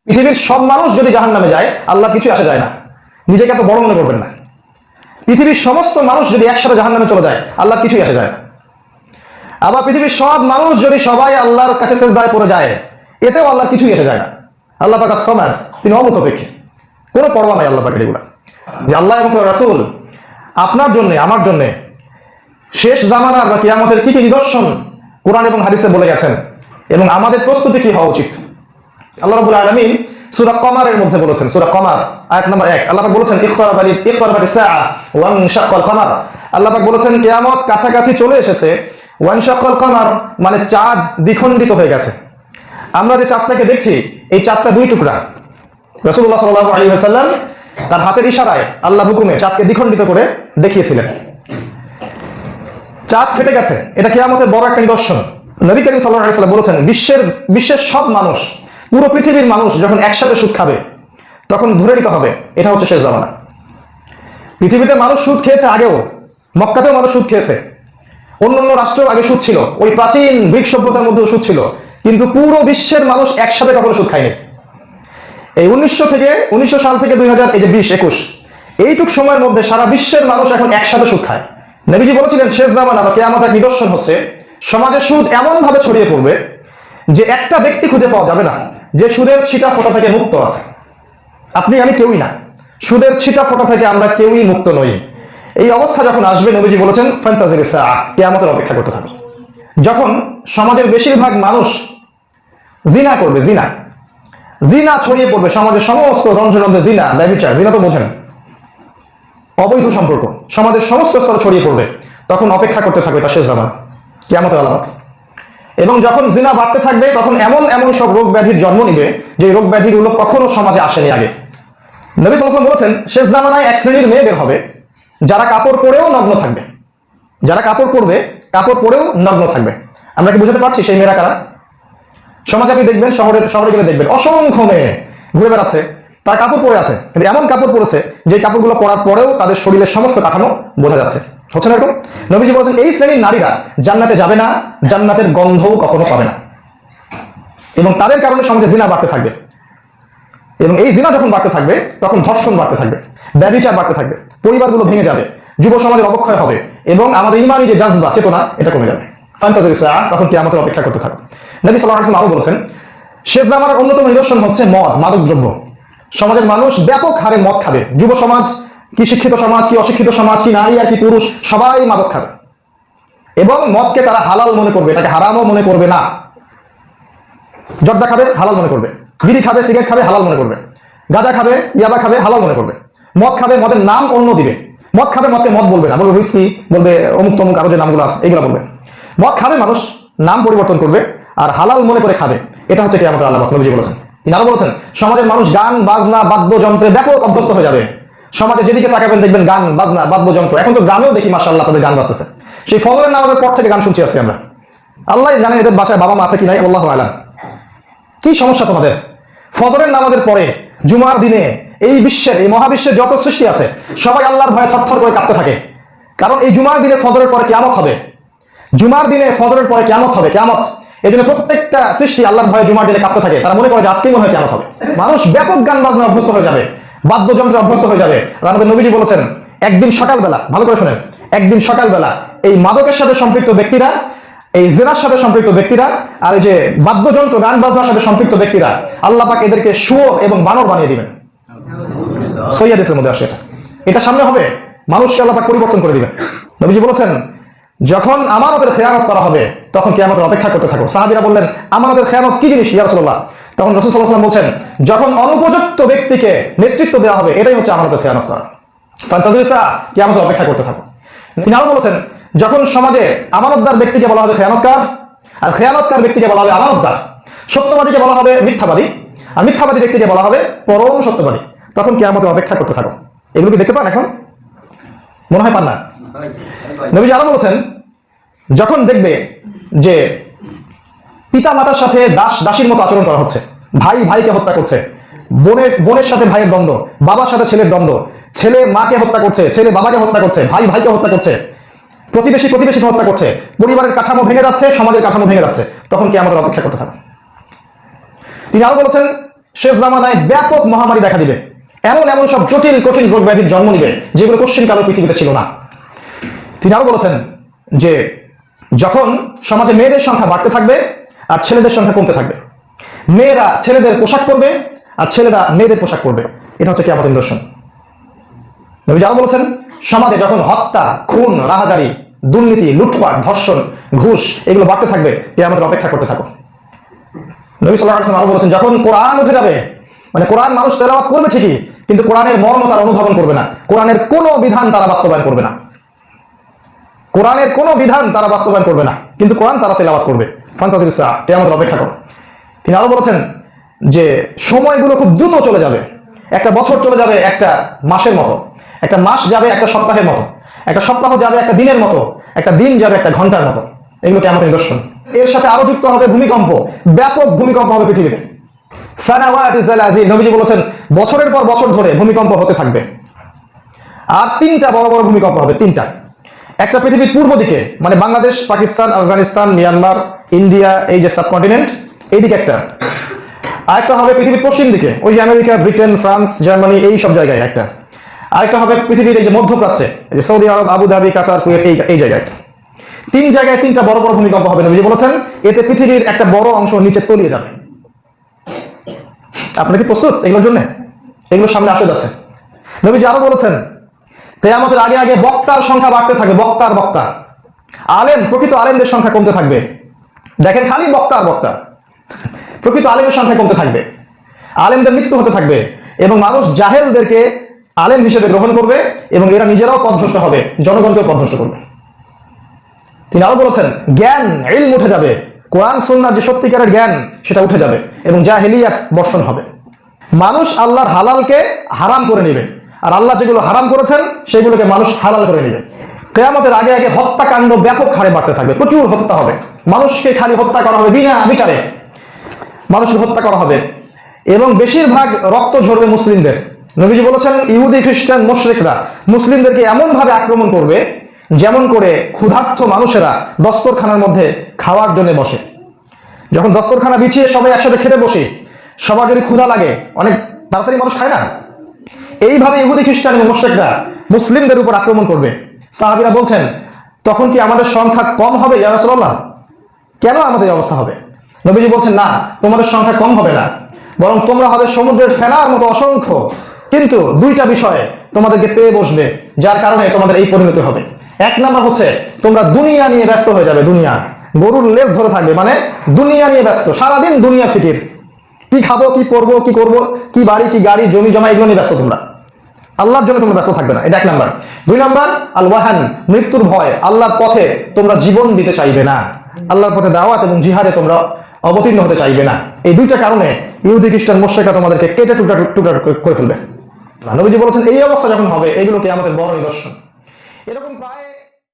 পৃথিবীর সব মানুষ যদি জাহান্নামে যায়, আল্লাহ কিছু আসে যায় না, নিজেকে এত বড় মনে করবেন না। পৃথিবীর সমস্ত মানুষ যদি একসাথে জাহান্নামে চলে যায়, আল্লাহ কিছুই আসে যায় না। আবার পৃথিবীর সব মানুষ যদি সবাই আল্লাহর কাছে সিজদায় পড়ে যায়, এতেও আল্লাহ কিছুই এসে যায় না। আল্লাহ পাক as-সামাদ, তিনি অমুখাপেক্ষী, কোনো পরোয়া নাই আল্লাহ পাকের এগুলা। যে আল্লাহ এবং রাসূল আপনার জন্য আমার জন্য শেষ জামানার বা কিয়ামতের কি কি নিদর্শন কোরআন এবং হাদিসে বলে গেছেন এবং আমাদের প্রস্তুতি কি হওয়া উচিত। আল্লাহ রাব্বুল আলামিন সূরা কমারের মধ্যে বলেছেন, সূরা কমার আয়াত নম্বর 1, আল্লাহ পাক বলেছেন ইকতারাবাতিস সাআ ওয়া ইনশাক্কাল কমার। আল্লাহ পাক বলেছেন কিয়ামত কাছাকাছি চলে এসেছে। ওয়া ইনশাক্কাল কমার মানে চাঁদ দ্বিখণ্ডিত হয়ে গেছে। আমরা যে চাঁদটাকে দেখছি, এই চাঁদটা দুই টুকরা। রাসূলুল্লাহ সাল্লাল্লাহু আলাইহি ওয়াসাল্লাম তার হাতের ইশারায় আল্লাহর হুকুমে চাঁদকে দ্বিখণ্ডিত করে দেখিয়েছিলেন। চাঁদ ফেটে গেছে, এটা কিয়ামতের বড় একটা নিদর্শন। নবী করিম সাল্লাল্লাহু আলাইহি ওয়াসাল্লাম বলেছেন বিশ্বের সব মানুষ, পুরো পৃথিবীর মানুষ যখন একসাথে সুদ খাবে, তখন ধরে নিতে হবে এটা হচ্ছে শেষ জামানা। পৃথিবীতে মানুষ সুদ খেয়েছে আগেও, মক্কাতেও মানুষ সুদ খেয়েছে, অন্যান্য রাষ্ট্রেও আগে সুদ ছিল, ওই প্রাচীন গ্রিক সভ্যতার মধ্যেও সুদ ছিল, কিন্তু পুরো বিশ্বের মানুষ একসাথে কখনো সুদ খায়নি। এই 1900 সাল থেকে 2000, এই যে 20-21 এইটুক সময়ের মধ্যে সারা বিশ্বের মানুষ এখন একসাথে সুদ খায়। নবীজি বলেছিলেন শেষ জামানা বা কিয়ামতের নিদর্শন হচ্ছে সমাজে সুদ এমন ভাবে ছড়িয়ে পড়বে যে একটা ব্যক্তি খুঁজে পাওয়া যাবে না যে সুদের ছিটা ফোঁটা থেকে মুক্ত আছে। আপনি আমি কেউই না, সুদের ছিটা ফোঁটা থেকে আমরা কেউই মুক্ত নই। এই অবস্থা যখন আসবে, নবীজি বলেছেন ফান্তাজিরিস সাআ, কিয়ামতের অপেক্ষা করতে থাকো। যখন সমাজের বেশিরভাগ মানুষ জিনা করবে, জিনা ছড়িয়ে পড়বে সমাজের সমস্ত রঞ্জনন্দে, জিনা, ব্যভিচার, জিনা তো বোঝেন, অবৈধ সম্পর্ক সমাজের সমস্ত স্তরে ছড়িয়ে পড়বে, তখন অপেক্ষা করতে থাকবে এটা শেষ জামানা, কিয়ামতের আলামত। এবং যখন জিনা বাড়তে থাকবে, তখন এমন এমন সব রোগ ব্যাধির জন্ম নিবে যে রোগ ব্যাধিগুলো কখনো সমাজে আসেনি আগে। নবী সাল্লাল্লাহু আলাইহি ওয়াসাল্লাম বলেছেন শেষ জামানায় এক শ্রেণীর মেয়ে বের হবে যারা কাপড় পরেও নগ্ন থাকবে, যারা কাপড় পরবে, কাপড় পরেও নগ্ন থাকবে। আমরা কি বুঝতে পারছি সেই মেয়েরা কারা? সমাজে আপনি দেখবেন, শহরে গেলে দেখবেন অসংখ্য মেয়ে ঘুরে বেড়াচ্ছে, তার কাপড় পরে আছে, কিন্তু এমন কাপড় পরেছে যে কাপড়গুলো পরার পরেও তাদের শরীরের সমস্ত কাঠামো বোঝা যাচ্ছে। হচ্ছে না এরকম? নবীজি বলেছেন এই শ্রেণীর নারীরা জান্নাতে যাবে না, জান্নাতের গন্ধও কখনো পাবে না, এবং তাদের কারণে সমাজে জিনা বাড়তে থাকবে। এবং এই জিনা যখন বাড়তে থাকবে, তখন ধর্ষণ বাড়তে থাকবে, ব্যভিচার বাড়তে থাকবে, পরিবারগুলো ভেঙে যাবে, যুব সমাজের অবক্ষয় হবে, এবং আমাদের ইমানি যে জাজবা, চেতনা, এটা কমে যাবে। ফান্তাজিরিস সাআ, তখন কিয়ামতের অপেক্ষা করতে থাকো। নবী সাল্লাল্লাহু আলাইহি ওয়াসাল্লাম আরো বলেছেন শেষ জামানার অন্যতম নিদর্শন হচ্ছে মদ, মাদক দ্রব্য। সমাজের মানুষ ব্যাপক হারে মদ খাবে। যুব সমাজ কি, শিক্ষিত সমাজ কি, অশিক্ষিত সমাজ কি, নারী আর কি পুরুষ, সবাই মাদক খাবে এবং মদকে তারা হালাল মনে করবে, এটাকে হারামও মনে করবে না। জর্দা খাবে, হালাল মনে করবে, বিড়ি খাবে, সিগারেট খাবে, হালাল মনে করবে, গাঁজা খাবে, ইয়াবা খাবে, হালাল মনে করবে। মদ খাবে, মদের নাম অন্য দিবে। মদ খাবে, মদকে মদ বলবে না, বলবে হুইস্কি, বলবে অমুক তমুক, আরো যে নামগুলো আছে এগুলো বলবে। মদ খাবে মানুষ, নাম পরিবর্তন করবে আর হালাল মনে করে খাবে। এটা হচ্ছে কিয়ামতের আলামত, নবীজি বলেছেন। তিনি আরো বলেছেন সমাজের মানুষ গান বাজনা বাদ্যযন্ত্রে ব্যাপক অভ্যস্ত হয়ে যাবে। সমাজে যেদিকে তাকাবেন দেখবেন গান বাজনা বাদ্যযন্ত্র। এখন তো গ্রামেও দেখি মাশাআল্লাহ তাদের গান বাজতেছে। সেই ফজরের নামাজের পর থেকে গান শুনছি আজকে আমরা। আল্লাহ জানেন এদের বাসায় বাবা মা আছে কি নাই, আল্লাহু আ'লাম। কি সমস্যা তোমাদের? ফজরের নামাজের পরে জুমার দিনে এই বিশ্বের, এই মহাবিশ্বের যত সৃষ্টি আছে সবাই আল্লাহর ভয়ে থরথর করে কাঁপতে থাকে, কারণ এই জুমার দিনে ফজরের পরে কিয়ামত হবে। জুমার দিনে ফজরের পরে কিয়ামত হবে, কিয়ামত। এই জন্য প্রত্যেকটা সৃষ্টি আল্লাহর ভয়ে জুমার দিনে কাঁপতে থাকে। তারা মনে করে যে আজকেই মনে হয় কিয়ামত হবে। মানুষ ব্যাপক গান বাজনা অভ্যস্ত হয়ে যাবে, বাদ্যযন্ত্রে অভ্যস্ত হয়ে যাবে। আমাদের নবীজি বলেছেন একদিন সকালবেলা, ভালো করে শোনেন, একদিন সকালবেলা এই মাদকের সাথে সম্পৃক্ত ব্যক্তিরা, এই জিনার সাথে সম্পৃক্ত ব্যক্তিরা, আর এই যে বাদ্যযন্ত্র গান বাজনার সাথে সম্পৃক্ত ব্যক্তিরা, আল্লাহ পাক এদেরকে শুয়োর এবং বানর বানিয়ে দিবেন। সহিহ হাদিসের মধ্যে আসে এটা সামনে হবে, মানুষকে আল্লাহ পাক পরিবর্তন করে দিবেন। নবীজি বলেছেন যখন আমানতের খেয়ানত করা হবে, তখন কিয়ামতের অপেক্ষা করতে থাকো। সাহাবীরা বললেন আমানতের খেয়ানত কি জিনিস ইয়া রাসূলুল্লাহ? তখন রাসূল সাল্লাল্লাহু আলাইহি ওয়াসাল্লাম বলছেন যখন অনুপযুক্ত ব্যক্তিকে নেতৃত্ব দেওয়া হবে, এটাই হচ্ছে আমানতের খেয়ানত করা। ফান্তাজিরিস সাআ, কিয়ামতের অপেক্ষা করতে থাকো। তিনি আরো বলেছেন যখন সমাজে আমানতদার ব্যক্তিকে বলা হবে খেয়ানতকার, আর খেয়ানতকার ব্যক্তিকে বলা হবে আমানতদার, সত্যবাদীকে বলা হবে মিথ্যাবাদী, আর মিথ্যাবাদী ব্যক্তিকে বলা হবে পরম সত্যবাদী, তখন কিয়ামতের অপেক্ষা করতে থাকো। এগুলো কি দেখতে পান এখন? মনে হয় পান না? নবীজি আরো বলেছেন যখন দেখবে যে পিতা মাতার সাথে দাস দাসীর মতো আচরণ করা হচ্ছে, ভাই ভাইকে হত্যা করছে, বোনের সাথে ভাইয়ের দ্বন্দ্ব, বাবার সাথে ছেলের দ্বন্দ্ব, ছেলে মাকে হত্যা করছে, ছেলে বাবাকে হত্যা করছে, ভাই ভাইকে হত্যা করছে, প্রতিবেশীকে হত্যা করছে, পরিবারের কাঠামো ভেঙে যাচ্ছে, সমাজের কাঠামো ভেঙে যাচ্ছে, তখন কি আমাদের অপেক্ষা করতে থাকবে। তিনি আরো বলেছেন শেষ জামানায় ব্যাপক মহামারী দেখা দিবে, এমন এমন সব জটিল কঠিন রোগ ব্যাধির জন্ম নিবে যেগুলো কোশ্চিনকালে পৃথিবীতে ছিল না। তিনি আরো বলেছেন যে যখন সমাজে মেয়েদের সংখ্যা বাড়তে থাকবে আর ছেলেদের সংখ্যা কমতে থাকবে, মেয়েরা ছেলেদের পোশাক পরবে আর ছেলেরা মেয়েদের পোশাক পরবে, এটা হচ্ছে কিয়ামতের নিদর্শন। নবী আরো বলেছেন সমাজে যখন হত্যা, খুন, রাহাজারি, দুর্নীতি, লুটপাট, ধর্ষণ, ঘুষ এগুলো বাড়তে থাকবে, কিয়ামতের অপেক্ষা করতে থাকো। নবী সাল্লাল্লাহু আলাইহি ওয়াসাল্লাম আরো বলেছেন যখন কোরআন উঠে যাবে, মানে কোরআন মানুষ তেলাওয়াত করবে ঠিকই, কিন্তু কোরআনের মর্ম তারা অনুধাবন করবে না, কোরআনের কোনো বিধান তারা বাস্তবায়ন করবে না, কোরআনের কোনো বিধান তারা বাস্তবায়ন করবে না, কিন্তু কোরআন তারা তেলাওয়াত করবে। ফান্তাজির সাআ, কিয়ামতের অপেক্ষা করো। তিনি আরো বলেছেন যে সময়গুলো খুব দ্রুত চলে যাবে, একটা বছর চলে যাবে একটা মাসের মতো, একটা মাস যাবে একটা সপ্তাহের মতো, একটা সপ্তাহ যাবে একটা দিনের মতো, একটা দিন যাবে একটা ঘন্টার মতো, এগুলো কিয়ামতের নিদর্শন। এর সাথে আরো যুক্ত হবে ভূমিকম্প, ব্যাপক ভূমিকম্প হবে পৃথিবীতে। সানাওয়াতিজ জালাজিল, নবীজি বলেছেন বছরের পর বছর ধরে ভূমিকম্প হতে থাকবে। আর তিনটা বড় বড় ভূমিকম্প হবে, তিনটা। একটা পৃথিবীর পূর্ব দিকে, মানে বাংলাদেশ, পাকিস্তান, আফগানিস্তান, মিয়ানমার, ইন্ডিয়া, এই যে সাবকন্টিনেন্ট, এইদিকে একটা। আরেকটা হবে পৃথিবীর পশ্চিম দিকে, ওই যে আমেরিকা, ব্রিটেন, ফ্রান্স, জার্মানি, এই সব জায়গায় একটা। আরেকটা হবে পৃথিবীর এই যে মধ্যপ্রাচ্যে, এই যে সৌদি আরব, আবুধাবি, কাতার, কুয়েত, এই জায়গায়। তিন জায়গায় তিনটা বড় বড় ভূমিকম্প হবে। নবীজি বলেছেন এতে পৃথিবীর একটা বড় অংশ নিচে তলিয়ে যাবে। আপনি কি প্রস্তুত এগুলোর জন্য? এগুলো সামনে আসতে যাচ্ছে। নবীজি আরো বলেছেন কিয়ামতের আগে আগে বক্তার সংখ্যা বাড়তে থাকবে, বক্তা আলেম, প্রকৃত আলেমদের সংখ্যা কমতে থাকবে। দেখেন খালি বক্তা আর বক্তা, প্রকৃত আলেমের সংখ্যা কমতে থাকবে, আলেমদের মৃত্যু হতে থাকবে এবং মানুষ জাহেলদেরকে আলেম হিসেবে গ্রহণ করবে এবং এরা নিজেরাও পথভ্রষ্ট হবে, জনগণকেও পথভ্রষ্ট করবে। তিনি আরো বলেছেন জ্ঞান, ইলম উঠে যাবে, কোরআন সুন্নাহ যে সত্যিকারের জ্ঞান সেটা উঠে যাবে এবং জাহেলিয়াত বর্ষণ হবে। মানুষ আল্লাহর হালালকে হারাম করে নেবে আর আল্লাহ যেগুলো হারাম করেছেন সেগুলোকে মানুষ হালাল করে নেবে। কিয়ামতের আগে আগে হত্যাকাণ্ড ব্যাপক হারে বাড়তে থাকবে, প্রচুর হত্যা হবে, মানুষকে খালি হত্যা করা হবে, বিনা বিচারে মানুষকে হত্যা করা হবে এবং বেশিরভাগ রক্ত ঝরবে মুসলিমদের। নবীজি বলেছেন ইহুদি, খ্রিস্টান, মুশরিকরা মুসলিমদেরকে এমন ভাবে আক্রমণ করবে যেমন করে ক্ষুধার্ত মানুষেরা দস্তরখানার মধ্যে খাওয়ার জন্য বসে, যখন দস্তরখানা বিছিয়ে সবাই একসাথে খেতে বসে, সবার যদি ক্ষুধা লাগে অনেক তাড়াতাড়ি মানুষ খায় না, এইভাবে ইহুদি, খ্রিস্টান এবং মুশরিকরা মুসলিমদের উপর আক্রমণ করবে। সাহাবীরা বলছেন তখন কি আমাদের সংখ্যা কম হবে ইয়া রাসূলুল্লাহ? কেন আমাদের অবস্থা হবে? নবীজি বলছেন না, তোমাদের সংখ্যা কম হবে না, বরং তোমরা হবে সমুদ্রের ফেনার মতো অসংখ্য, কিন্তু দুইটা বিষয়ে তোমাদেরকে পেয়ে বসবে যার কারণে তোমাদের এই পরিণতি হবে। এক নাম্বার হচ্ছে তোমরা দুনিয়া নিয়ে ব্যস্ত হয়ে যাবে, দুনিয়া, গরুর লেজ ধরে থাকবে, মানে দুনিয়া নিয়ে ব্যস্ত, সারাদিন দুনিয়া ফিকির, কি খাবো, কি পরবো, কি করবো, কি বাড়ি, কি গাড়ি, জমি জমা, এগুলো নিয়ে ব্যস্ত তোমরা, আল্লাহর জন্য তোমরা ব্যস্ত থাকবে না, এটা এক নাম্বার। দুই নাম্বার আল ওয়াহান, মৃত্যুর ভয়, আল্লাহর পথে তোমরা জীবন দিতে চাইবে না, আল্লাহর পথে দাওয়াত এবং জিহাদে তোমরা অবতীর্ণ হতে চাইবে না। এই দুইটা কারণে ইহুদি, খ্রিস্টান, মুশরিকরা তোমাদেরকে কেটে টুকরা টুকরা করে ফেলবে। নবীজি বলেছেন এই অবস্থা যখন হবে এগুলো কিয়ামতের বড় নিদর্শন। এরকম প্রায়